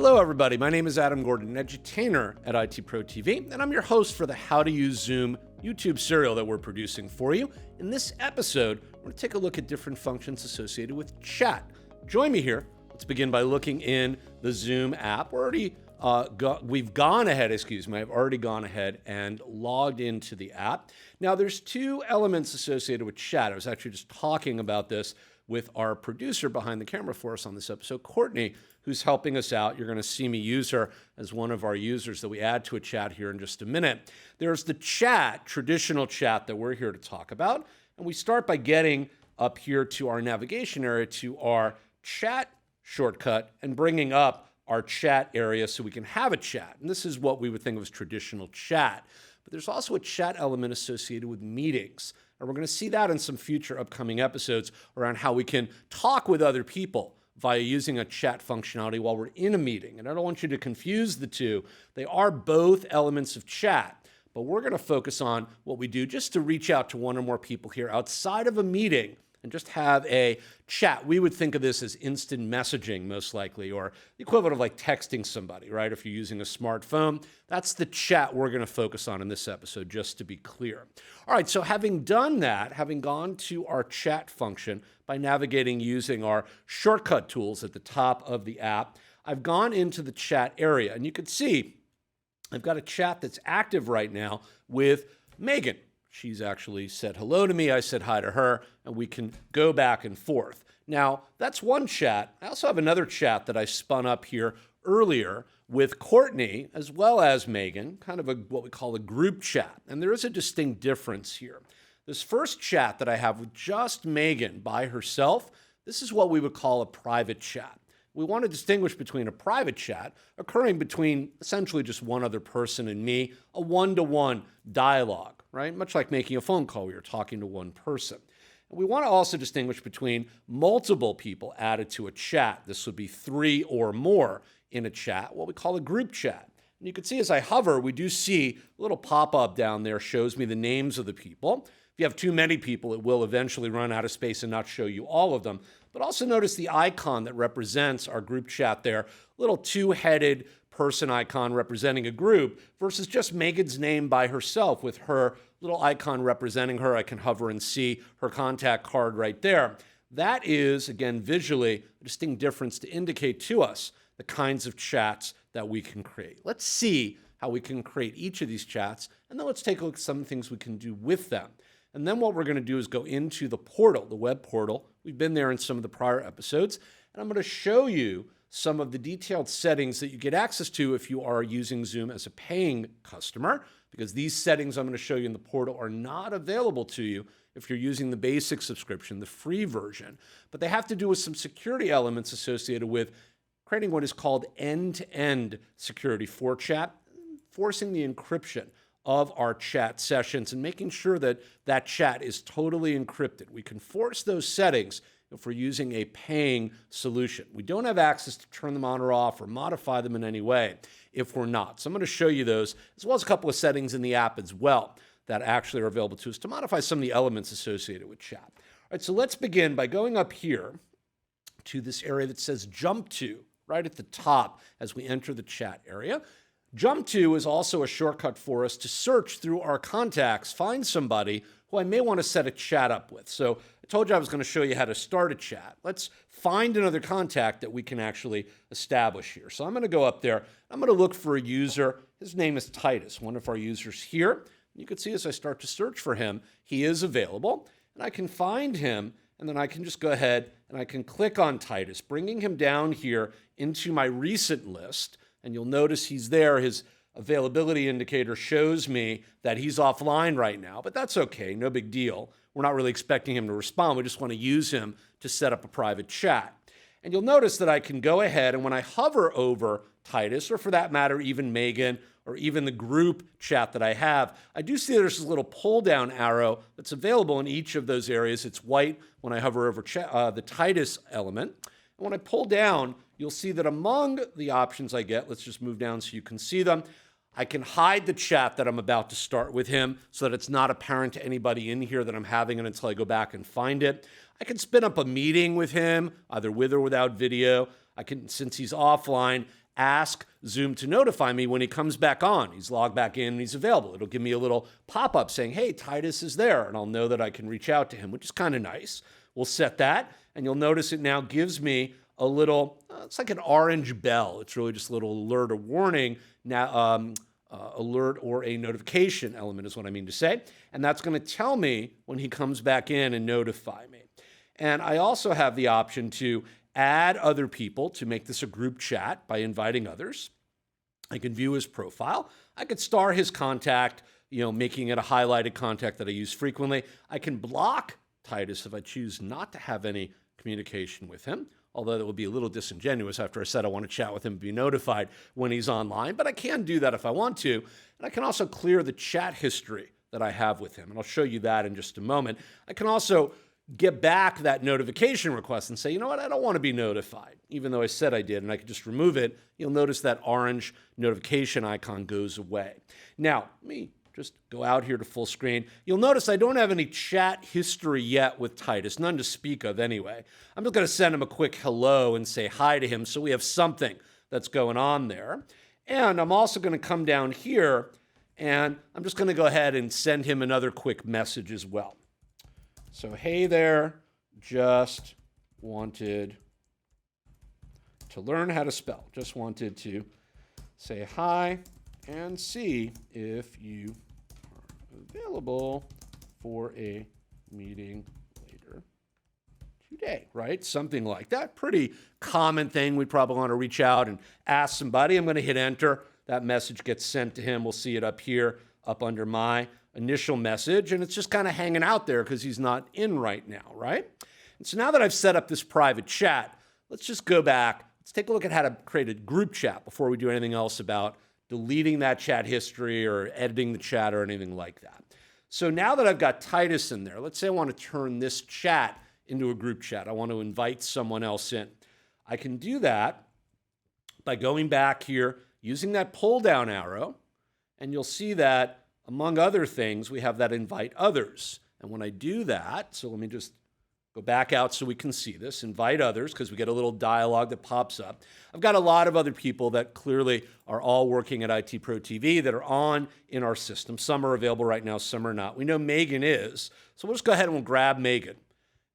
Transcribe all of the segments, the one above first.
Hello everybody, my name is Adam Gordon, an edutainer at ITProTV, and I'm your host for the How to Use Zoom YouTube serial that we're producing for you. In this episode, we're going to take a look at different functions associated with chat. Join me here. Let's begin by looking in the Zoom app. I've already gone ahead and logged into the app. Now there's two elements associated with chat. I was actually just talking about this with our producer behind the camera for us on this episode, Courtney, who's helping us out. You're going to see me use her as one of our users that we add to a chat here in just a minute. There's the chat, traditional chat that we're here to talk about. And we start by getting up here to our navigation area to our chat shortcut and bringing up our chat area so we can have a chat. And this is what we would think of as traditional chat. But there's also a chat element associated with meetings. And we're going to see that in some future upcoming episodes around how we can talk with other people via using a chat functionality while we're in a meeting. And I don't want you to confuse the two. They are both elements of chat, but we're going to focus on what we do just to reach out to one or more people here outside of a meeting and just have a chat. We would think of this as instant messaging, most likely, or the equivalent of like texting somebody, right? If you're using a smartphone, that's the chat we're going to focus on in this episode, just to be clear. All right, so having done that, having gone to our chat function by navigating using our shortcut tools at the top of the app, I've gone into the chat area, and you can see I've got a chat that's active right now with Megan. She's actually said hello to me, I said hi to her, and we can go back and forth. Now, that's one chat. I also have another chat that I spun up here earlier with Courtney as well as Megan, kind of what we call a group chat. And there is a distinct difference here. This first chat that I have with just Megan by herself, this is what we would call a private chat. We want to distinguish between a private chat occurring between essentially just one other person and me, a one-to-one dialogue, right? Much like making a phone call, we are talking to one person. And we want to also distinguish between multiple people added to a chat. This would be 3 or more in a chat, what we call a group chat. And you can see as I hover, we do see a little pop-up down there shows me the names of the people. If you have too many people, it will eventually run out of space and not show you all of them. But also notice the icon that represents our group chat there, a little two-headed person icon representing a group versus just Megan's name by herself with her little icon representing her. I can hover and see her contact card right there. That is, again, visually a distinct difference to indicate to us the kinds of chats that we can create. Let's see how we can create each of these chats, and then let's take a look at some things we can do with them. And then what we're going to do is go into the portal, the web portal. We've been there in some of the prior episodes, and I'm going to show you some of the detailed settings that you get access to if you are using Zoom as a paying customer, because these settings I'm going to show you in the portal are not available to you if you're using the basic subscription, the free version. But they have to do with some security elements associated with creating what is called end-to-end security for chat, forcing the encryption of our chat sessions and making sure that that chat is totally encrypted. We can force those settings if we're using a paying solution. We don't have access to turn them on or off or modify them in any way if we're not. So I'm going to show you those, as well as a couple of settings in the app as well that actually are available to us to modify some of the elements associated with chat. All right, so let's begin by going up here to this area that says Jump To, right at the top as we enter the chat area. Jump To is also a shortcut for us to search through our contacts, find somebody who I may want to set a chat up with. So I told you I was going to show you how to start a chat. Let's find another contact that we can actually establish here. So I'm going to go up there. I'm going to look for a user. His name is Titus, one of our users here. You can see as I start to search for him, he is available. And I can find him, and then I can just go ahead and I can click on Titus, bringing him down here into my recent list. And you'll notice he's there. His availability indicator shows me that he's offline right now, but that's okay, no big deal. We're not really expecting him to respond. We just want to use him to set up a private chat. And you'll notice that I can go ahead, and when I hover over Titus, or for that matter, even Megan, or even the group chat that I have, I do see there's this little pull-down arrow that's available in each of those areas. It's white when I hover over the Titus element. And when I pull down, you'll see that among the options I get, let's just move down so you can see them, I can hide the chat that I'm about to start with him so that it's not apparent to anybody in here that I'm having it until I go back and find it. I can spin up a meeting with him, either with or without video. I can, since he's offline, ask Zoom to notify me when he comes back on. He's logged back in and he's available. It'll give me a little pop-up saying, hey, Titus is there, and I'll know that I can reach out to him, which is kind of nice. We'll set that, and you'll notice it now gives me a little, it's like an orange bell. It's really just a little alert or warning, now, alert or a notification element is what I mean to say. And that's going to tell me when he comes back in and notify me. And I also have the option to add other people to make this a group chat by inviting others. I can view his profile. I could star his contact, making it a highlighted contact that I use frequently. I can block Titus if I choose not to have any communication with him, although that would be a little disingenuous after I said I want to chat with him and be notified when he's online, but I can do that if I want to. And I can also clear the chat history that I have with him, and I'll show you that in just a moment. I can also get back that notification request and say, you know what, I don't want to be notified, even though I said I did, and I could just remove it. You'll notice that orange notification icon goes away. Now, let me just go out here to full screen. You'll notice I don't have any chat history yet with Titus, none to speak of anyway. I'm just going to send him a quick hello and say hi to him so we have something that's going on there. And I'm also going to come down here and I'm just going to go ahead and send him another quick message as well. So, hey there, just wanted to learn how to spell. Just wanted to say hi and see if you are available for a meeting later today, right? Something like that. Pretty common thing. We probably want to reach out and ask somebody. I'm going to hit enter. That message gets sent to him. We'll see it up here, up under my initial message, and it's just kind of hanging out there because he's not in right now, right? And so now that I've set up this private chat, let's just go back. Let's take a look at how to create a group chat before we do anything else about deleting that chat history or editing the chat or anything like that. So now that I've got Titus in there, let's say I want to turn this chat into a group chat. I want to invite someone else in. I can do that by going back here, using that pull down arrow, and you'll see that among other things, we have that invite others. And when I do that, so let me just go back out so we can see this, invite others, because we get a little dialogue that pops up. I've got a lot of other people that clearly are all working at ITProTV that are on in our system. Some are available right now, some are not. We know Megan is, so we'll just go ahead and we'll grab Megan.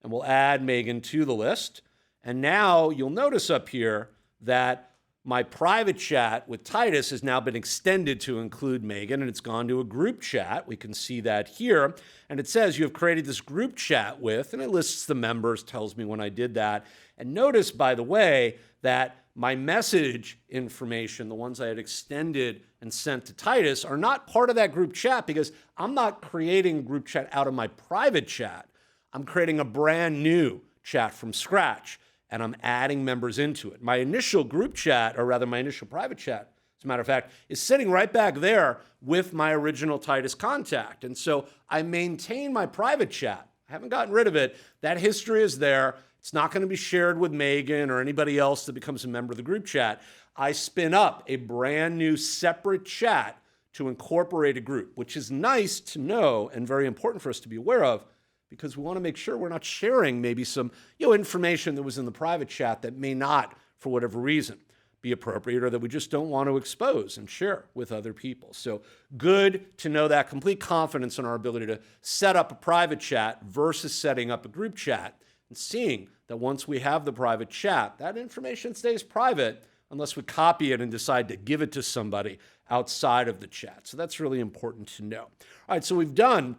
And we'll add Megan to the list. And now you'll notice up here that my private chat with Titus has now been extended to include Megan, and it's gone to a group chat. We can see that here. And it says you have created this group chat with, and it lists the members, tells me when I did that. And notice, by the way, that my message information, the ones I had extended and sent to Titus, are not part of that group chat because I'm not creating a group chat out of my private chat. I'm creating a brand new chat from scratch, and I'm adding members into it. My initial group chat, or rather my initial private chat, as a matter of fact, is sitting right back there with my original Titus contact. And so I maintain my private chat. I haven't gotten rid of it. That history is there. It's not going to be shared with Megan or anybody else that becomes a member of the group chat. I spin up a brand new separate chat to incorporate a group, which is nice to know and very important for us to be aware of, because we want to make sure we're not sharing maybe some information that was in the private chat that may not, for whatever reason, be appropriate or that we just don't want to expose and share with other people. So good to know that, complete confidence in our ability to set up a private chat versus setting up a group chat and seeing that once we have the private chat, that information stays private unless we copy it and decide to give it to somebody outside of the chat. So that's really important to know. All right, so we've done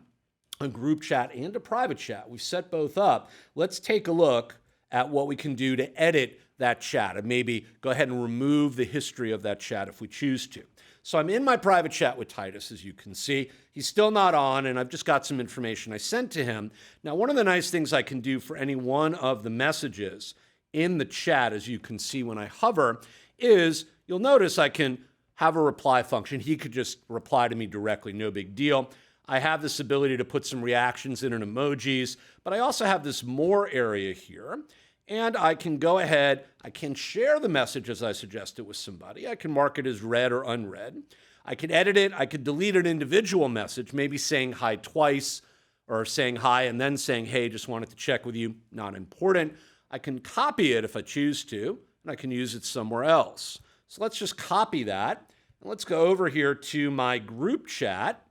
a group chat and a private chat. We've set both up. Let's take a look at what we can do to edit that chat and maybe go ahead and remove the history of that chat if we choose to. So I'm in my private chat with Titus, as you can see. He's still not on, and I've just got some information I sent to him. Now, one of the nice things I can do for any one of the messages in the chat, as you can see when I hover, is you'll notice I can have a reply function. He could just reply to me directly, no big deal. I have this ability to put some reactions in and emojis, but I also have this more area here, and I can go ahead, I can share the message as I suggested with somebody. I can mark it as read or unread. I can edit it. I could delete an individual message, maybe saying hi twice or saying hi and then saying, hey, just wanted to check with you, not important. I can copy it if I choose to, and I can use it somewhere else. So let's just copy that. And let's go over here to my group chat.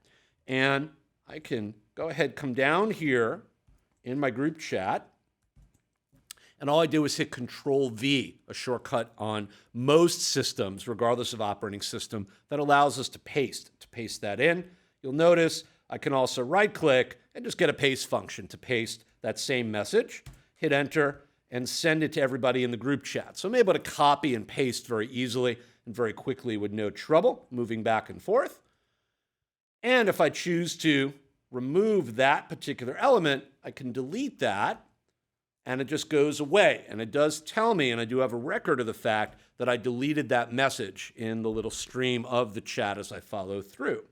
And I can go ahead, come down here in my group chat. And all I do is hit Control-V, a shortcut on most systems, regardless of operating system, that allows us to paste that in. You'll notice I can also right-click and just get a paste function to paste that same message, hit Enter, and send it to everybody in the group chat. So I'm able to copy and paste very easily and very quickly with no trouble, moving back and forth. And if I choose to remove that particular element, I can delete that, and it just goes away. And it does tell me, and I do have a record of the fact that I deleted that message in the little stream of the chat as I follow through.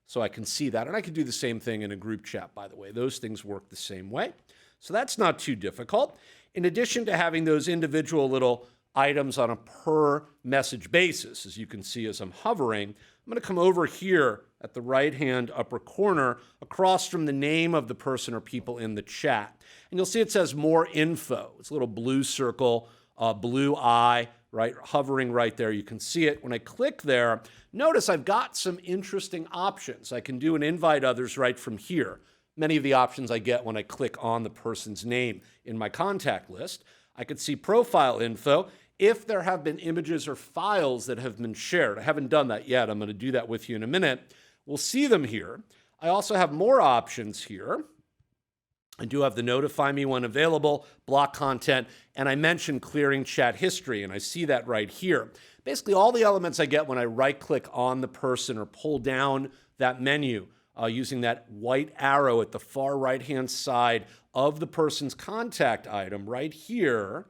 So I can see that. And I can do the same thing in a group chat, by the way. Those things work the same way. So that's not too difficult. In addition to having those individual little items on a per message basis, as you can see as I'm hovering, I'm going to come over here at the right-hand upper corner across from the name of the person or people in the chat. And you'll see it says More Info. It's a little blue circle, blue eye, right, hovering right there. You can see it. When I click there, notice I've got some interesting options. I can do an invite others right from here. Many of the options I get when I click on the person's name in my contact list. I could see profile info if there have been images or files that have been shared. I haven't done that yet. I'm going to do that with you in a minute. We'll see them here. I also have more options here. I do have the notify me when available, block content, and I mentioned clearing chat history, and I see that right here. Basically, all the elements I get when I right-click on the person or pull down that menu using that white arrow at the far right-hand side of the person's contact item right here,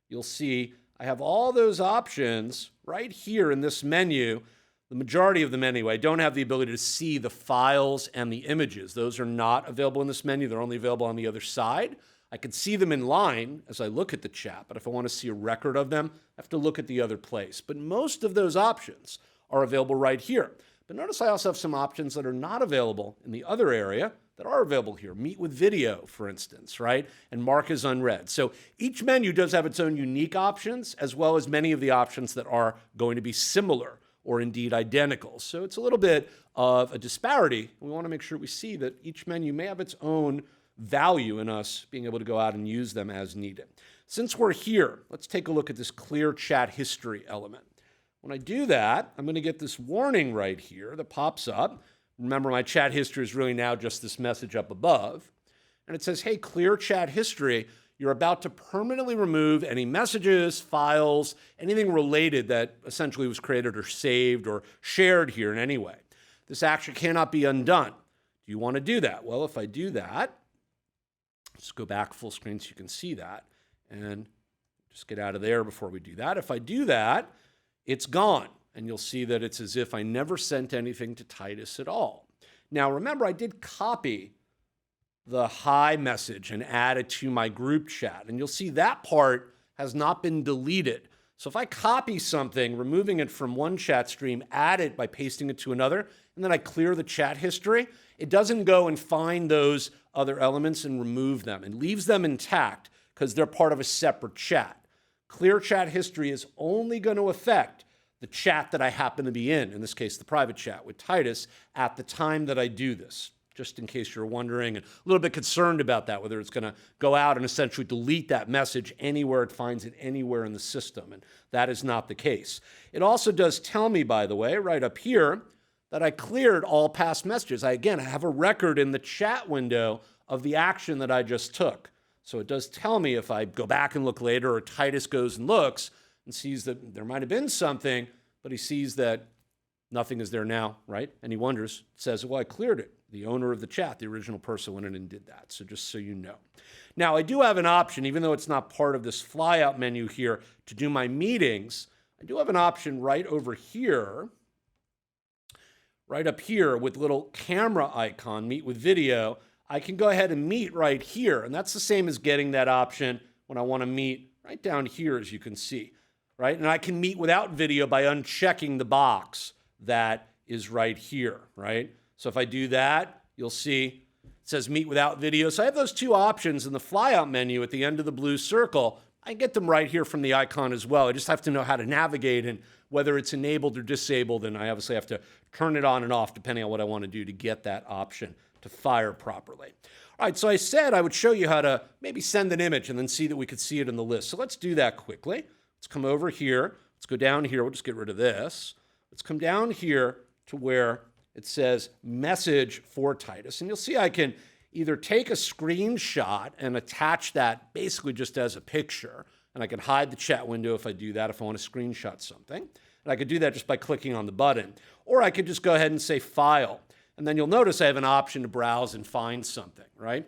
you'll see I have all those options right here in this menu. The majority of them anyway. I don't have the ability to see the files and the images. Those are not available in this menu. They're only available on the other side. I can see them in line as I look at the chat, but if I want to see a record of them, I have to look at the other place. But most of those options are available right here. But notice I also have some options that are not available in the other area that are available here. Meet with video, for instance, right? And mark as unread. So each menu does have its own unique options, as well as many of the options that are going to be similar or indeed identical. So it's a little bit of a disparity. We want to make sure we see that each menu may have its own value in us being able to go out and use them as needed. Since we're here, let's take a look at this clear chat history element. When I do that, I'm going to get this warning right here that pops up. Remember, my chat history is really now just this message up above. And it says, hey, clear chat history. You're about to permanently remove any messages, files, anything related that essentially was created or saved or shared here in any way. This action cannot be undone. Do you want to do that? Well, if I do that, let's go back full screen so you can see that. And just get out of there before we do that. If I do that, it's gone. And you'll see that it's as if I never sent anything to Titus at all. Now, remember, I did copy the hi message and add it to my group chat. And you'll see that part has not been deleted. So if I copy something, removing it from one chat stream, add it by pasting it to another, and then I clear the chat history, it doesn't go and find those other elements and remove them. It leaves them intact because they're part of a separate chat. Clear chat history is only going to affect the chat that I happen to be in this case, the private chat with Titus, at the time that I do this. Just in case you're wondering and a little bit concerned about that, whether it's going to go out and essentially delete that message anywhere it finds it anywhere in the system. And that is not the case. It also does tell me, by the way, right up here, that I cleared all past messages. I have a record in the chat window of the action that I just took. So it does tell me if I go back and look later, or Titus goes and looks and sees that there might have been something, but he sees that nothing is there now, right? And he wonders, says, well, I cleared it. The owner of the chat, the original person, went in and did that. So just so you know. Now, I do have an option, even though it's not part of this flyout menu here, to do my meetings. I do have an option right over here, right up here with little camera icon, meet with video. I can go ahead and meet right here. And that's the same as getting that option when I want to meet right down here, as you can see, right? And I can meet without video by unchecking the box that is right here, right? So if I do that, you'll see it says meet without video. So I have those two options in the flyout menu at the end of the blue circle. I get them right here from the icon as well. I just have to know how to navigate and whether it's enabled or disabled, and I obviously have to turn it on and off depending on what I want to do to get that option to fire properly. All right, so I said I would show you how to maybe send an image and then see that we could see it in the list. So let's do that quickly. Let's come over here. Let's go down here. We'll just get rid of this. Let's come down here to where it says message for Titus. And you'll see I can either take a screenshot and attach that basically just as a picture. And I can hide the chat window if I do that, if I want to screenshot something. And I could do that just by clicking on the button. Or I could just go ahead and say File. And then you'll notice I have an option to browse and find something, right?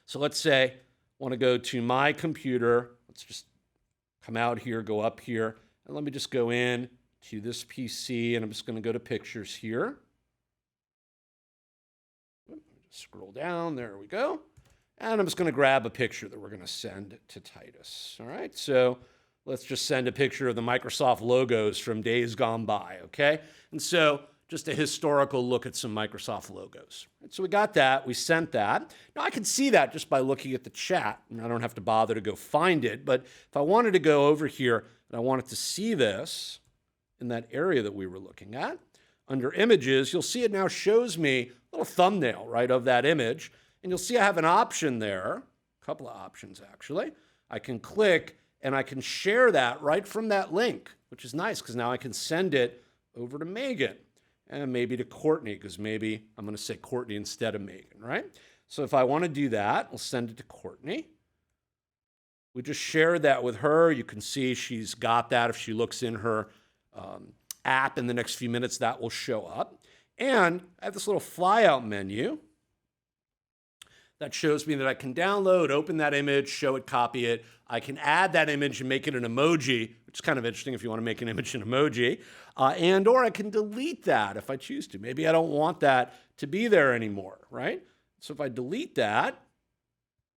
So let's say I want to go to my computer. Let's just come out here, go up here. And let me just go in to this PC. And I'm just going to go to Pictures here. Scroll down, there we go. And I'm just going to grab a picture that we're going to send to Titus. All right, so let's just send a picture of the Microsoft logos from days gone by, okay? And so just a historical look at some Microsoft logos. And so we got that, we sent that. Now I can see that just by looking at the chat, and I don't have to bother to go find it, but if I wanted to go over here and I wanted to see this in that area that we were looking at, under images, you'll see it now shows me a little thumbnail, right, of that image. And you'll see I have an option there, a couple of options actually. I can click and I can share that right from that link, which is nice because now I can send it over to Megan and maybe to Courtney, because maybe I'm going to say Courtney instead of Megan, right? So if I want to do that, we'll send it to Courtney. We just shared that with her. You can see she's got that. If she looks in her app in the next few minutes, that will show up. And I have this little flyout menu that shows me that I can download, open that image, show it, copy it. I can add that image and make it an emoji, which is kind of interesting if you want to make an image an emoji. Or I can delete that if I choose to. Maybe I don't want that to be there anymore, right? So if I delete that,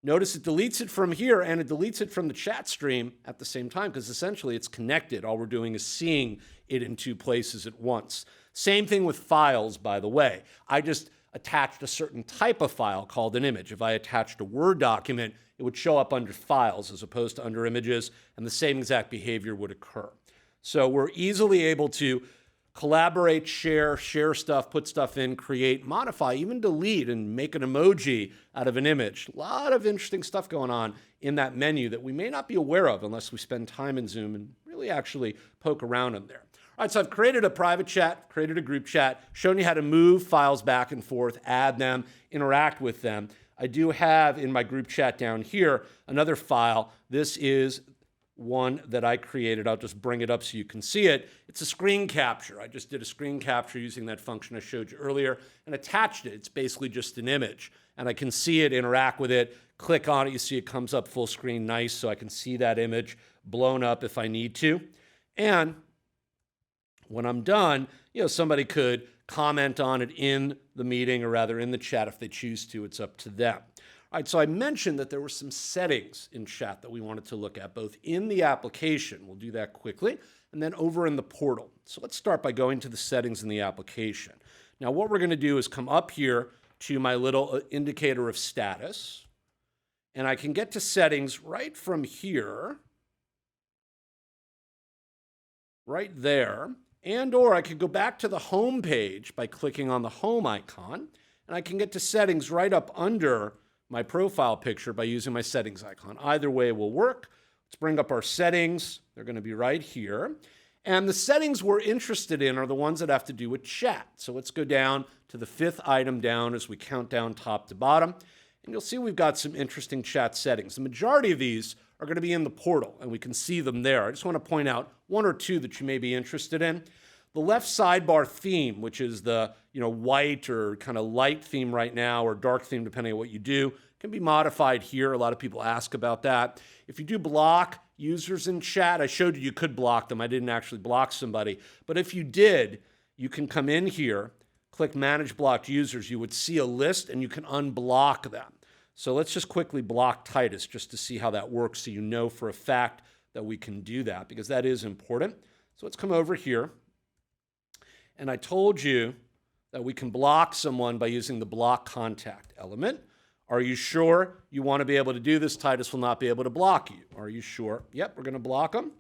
notice it deletes it from here and it deletes it from the chat stream at the same time because essentially it's connected. All we're doing is seeing it in two places at once. Same thing with files, by the way. I just attached a certain type of file called an image. If I attached a Word document, it would show up under files as opposed to under images, and the same exact behavior would occur. So we're easily able to collaborate, share stuff, put stuff in, create, modify, even delete, and make an emoji out of an image. A lot of interesting stuff going on in that menu that we may not be aware of unless we spend time in Zoom and really actually poke around in there. All right, so I've created a private chat, created a group chat, shown you how to move files back and forth, add them, interact with them. I do have in my group chat down here another file. This is one that I created. I'll just bring it up so you can see it. It's a screen capture. I just did a screen capture using that function I showed you earlier and attached it. It's basically just an image. And I can see it, interact with it, click on it. You see it comes up full screen, nice, so I can see that image blown up if I need to. And when I'm done, somebody could comment on it in the meeting, or rather in the chat if they choose to. It's up to them. All right, so I mentioned that there were some settings in chat that we wanted to look at, both in the application, we'll do that quickly, and then over in the portal. So let's start by going to the settings in the application. Now what we're going to do is come up here to my little indicator of status, and I can get to settings right from here, right there. Or I could go back to the home page by clicking on the home icon, and I can get to settings right up under my profile picture by using my settings icon. Either way will work. Let's bring up our settings. They're going to be right here. And the settings we're interested in are the ones that have to do with chat. So let's go down to the 5th item down as we count down top to bottom. And you'll see we've got some interesting chat settings. The majority of these are going to be in the portal, and we can see them there. I just want to point out one or two that you may be interested in. The left sidebar theme, which is the white or kind of light theme right now, or dark theme depending on what you do, can be modified here. A lot of people ask about that. If you do block users in chat, I showed you could block them. I didn't actually block somebody. But if you did, you can come in here, click Manage Blocked Users. You would see a list, and you can unblock them. So let's just quickly block Titus just to see how that works so you know for a fact that we can do that, because that is important. So let's come over here. And I told you that we can block someone by using the block contact element. Are you sure you want to be able to do this? Titus will not be able to block you. Are you sure? Yep, we're going to block him.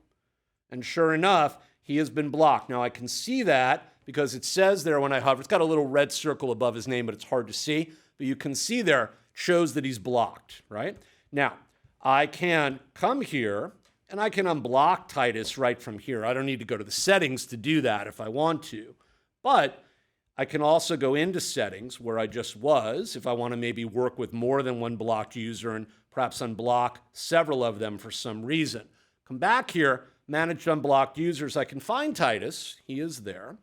And sure enough, he has been blocked. Now I can see that because it says there when I hover, it's got a little red circle above his name, but it's hard to see. But you can see there, it shows that he's blocked, right? Now, I can come here and I can unblock Titus right from here. I don't need to go to the settings to do that if I want to. But I can also go into settings where I just was if I want to maybe work with more than one blocked user and perhaps unblock several of them for some reason. Come back here, manage unblocked users. I can find Titus. He is there.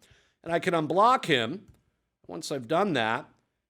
And I can unblock him. Once I've done that,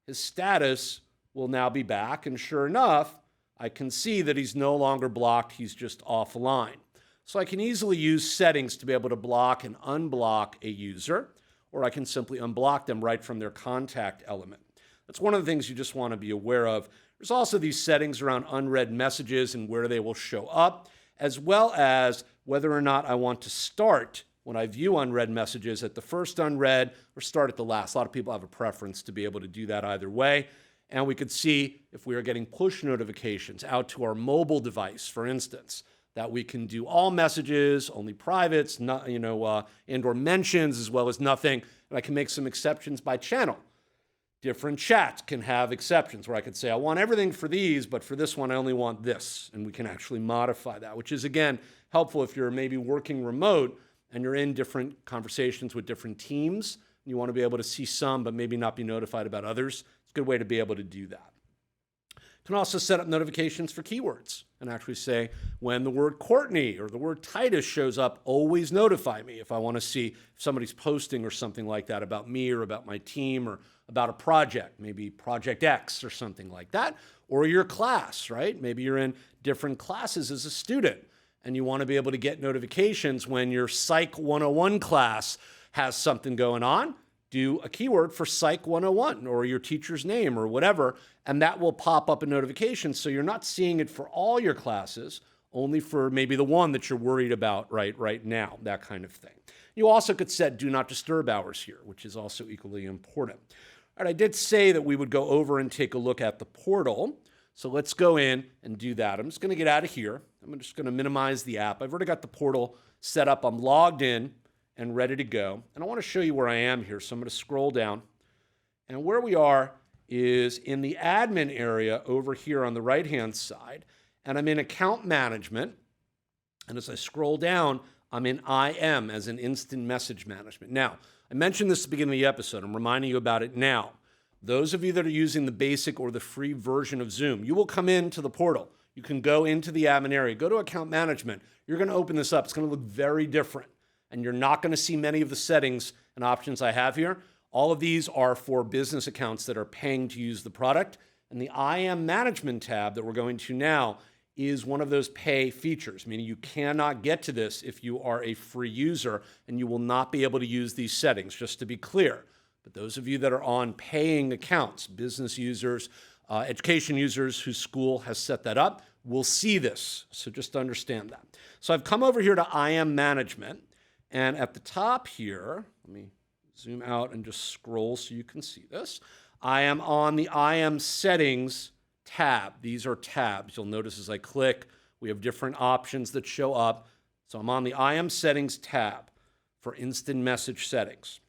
his status will now be back. And sure enough, I can see that he's no longer blocked. He's just offline. So I can easily use settings to be able to block and unblock a user, or I can simply unblock them right from their contact element. That's one of the things you just want to be aware of. There's also these settings around unread messages and where they will show up, as well as whether or not I want to start when I view unread messages at the first unread or start at the last. A lot of people have a preference to be able to do that either way. And we could see if we are getting push notifications out to our mobile device, for instance, that we can do all messages, only privates, and or mentions, as well as nothing. And I can make some exceptions by channel. Different chats can have exceptions where I could say, I want everything for these, but for this one, I only want this. And we can actually modify that, which is, again, helpful if you're maybe working remote and you're in different conversations with different teams. And you want to be able to see some, but maybe not be notified about others. It's a good way to be able to do that. You can also set up notifications for keywords and actually say, when the word Courtney or the word Titus shows up, always notify me if I want to see if somebody's posting or something like that about me or about my team or about a project, maybe Project X or something like that, or your class, right? Maybe you're in different classes as a student and you want to be able to get notifications when your Psych 101 class has something going on. Do a keyword for Psych 101 or your teacher's name or whatever, and that will pop up a notification so you're not seeing it for all your classes, only for maybe the one that you're worried about right now, that kind of thing. You also could set do not disturb hours here, which is also equally important. All right, I did say that we would go over and take a look at the portal, so let's go in and do that. I'm just going to get out of here. I'm just going to minimize the app. I've already got the portal set up. I'm logged in and ready to go. And I want to show you where I am here. So I'm going to scroll down. And where we are is in the admin area over here on the right-hand side. And I'm in account management. And as I scroll down, I'm in IM as in instant message management. Now, I mentioned this at the beginning of the episode. I'm reminding you about it now. Those of you that are using the basic or the free version of Zoom, you will come into the portal. You can go into the admin area, go to account management. You're going to open this up. It's going to look very different. And you're not going to see many of the settings and options I have here. All of these are for business accounts that are paying to use the product. And the IM management tab that we're going to now is one of those pay features, meaning you cannot get to this if you are a free user, and you will not be able to use these settings, just to be clear. But those of you that are on paying accounts, business users, education users whose school has set that up, will see this. So just understand that. So I've come over here to IM management. And at the top here, let me zoom out and just scroll so you can see this. I am on the IM settings tab. These are tabs. You'll notice as I click, we have different options that show up. So I'm on the IM settings tab for instant message settings.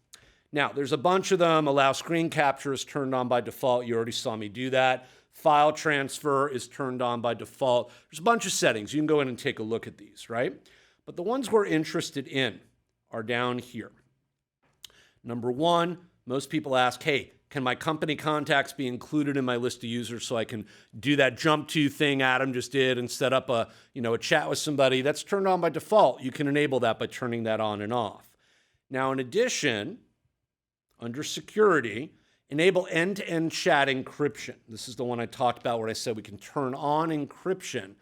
Now, there's a bunch of them. Allow screen capture is turned on by default. You already saw me do that. File transfer is turned on by default. There's a bunch of settings. You can go in and take a look at these, right? But the ones we're interested in are down here. Number one, most people ask, hey, can my company contacts be included in my list of users so I can do that jump to thing Adam just did and set up a chat with somebody? That's turned on by default. You can enable that by turning that on and off. Now, in addition, under security, enable end-to-end chat encryption. This is the one I talked about where I said we can turn on encryption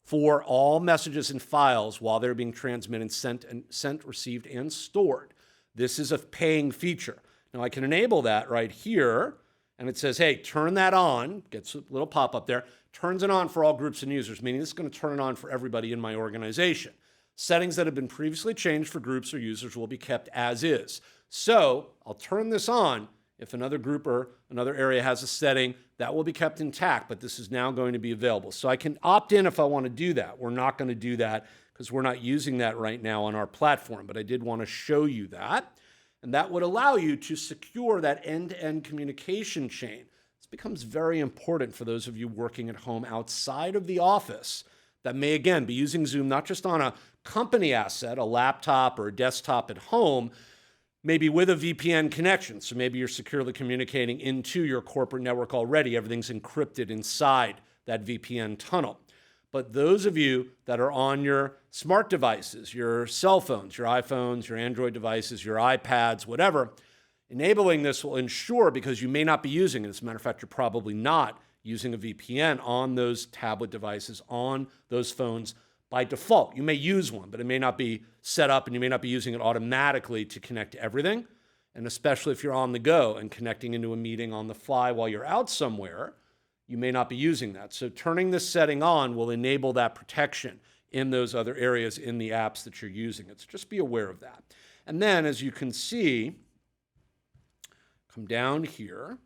for all messages and files while they're being transmitted, sent, received, and stored. This is a paying feature. Now I can enable that right here, and it says, hey, turn that on, gets a little pop-up there, turns it on for all groups and users, meaning this is going to turn it on for everybody in my organization. Settings that have been previously changed for groups or users will be kept as is. So I'll turn this on, If another group or another area has a setting, that will be kept intact, but this is now going to be available. So I can opt in if I want to do that. We're not going to do that because we're not using that right now on our platform, but I did want to show you that. And that would allow you to secure that end-to-end communication chain. This becomes very important for those of you working at home outside of the office that may, again, be using Zoom not just on a company asset, a laptop or a desktop at home, maybe with a VPN connection. So maybe you're securely communicating into your corporate network already. Everything's encrypted inside that VPN tunnel. But those of you that are on your smart devices, your cell phones, your iPhones, your Android devices, your iPads, whatever, enabling this will ensure, because you may not be using it, as a matter of fact, you're probably not using a VPN on those tablet devices, on those phones by default. You may use one, but it may not be set up and you may not be using it automatically to connect to everything. And especially if you're on the go and connecting into a meeting on the fly while you're out somewhere, you may not be using that. So turning this setting on will enable that protection in those other areas in the apps that you're using. So just be aware of that. And then, as you can see, come down here,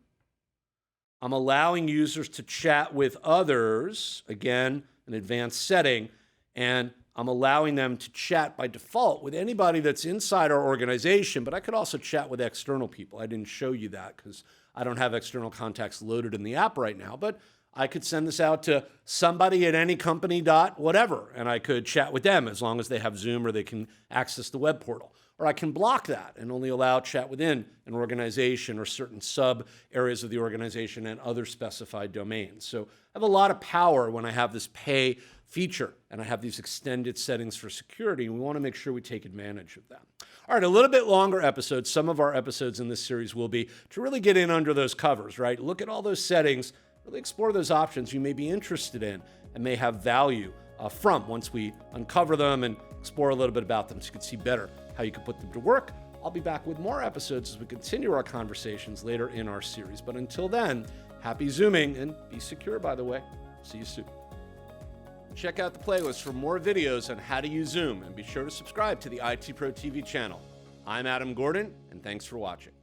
I'm allowing users to chat with others, again, an advanced setting, and I'm allowing them to chat by default with anybody that's inside our organization, but I could also chat with external people. I didn't show you that because I don't have external contacts loaded in the app right now, but I could send this out to somebody at any company whatever, and I could chat with them as long as they have Zoom or they can access the web portal. Or I can block that and only allow chat within an organization or certain sub areas of the organization and other specified domains. So I have a lot of power when I have this pay feature and I have these extended settings for security, and we want to make sure we take advantage of that. All right, a little bit longer episodes. Some of our episodes in this series will be to really get in under those covers, right? Look at all those settings, really explore those options you may be interested in and may have value from once we uncover them and explore a little bit about them so you can see better how you can put them to work. I'll be back with more episodes as we continue our conversations later in our series. But until then, happy Zooming and be secure, by the way. See you soon. Check out the playlist for more videos on how to use Zoom and be sure to subscribe to the ITProTV channel. I'm Adam Gordon, and thanks for watching.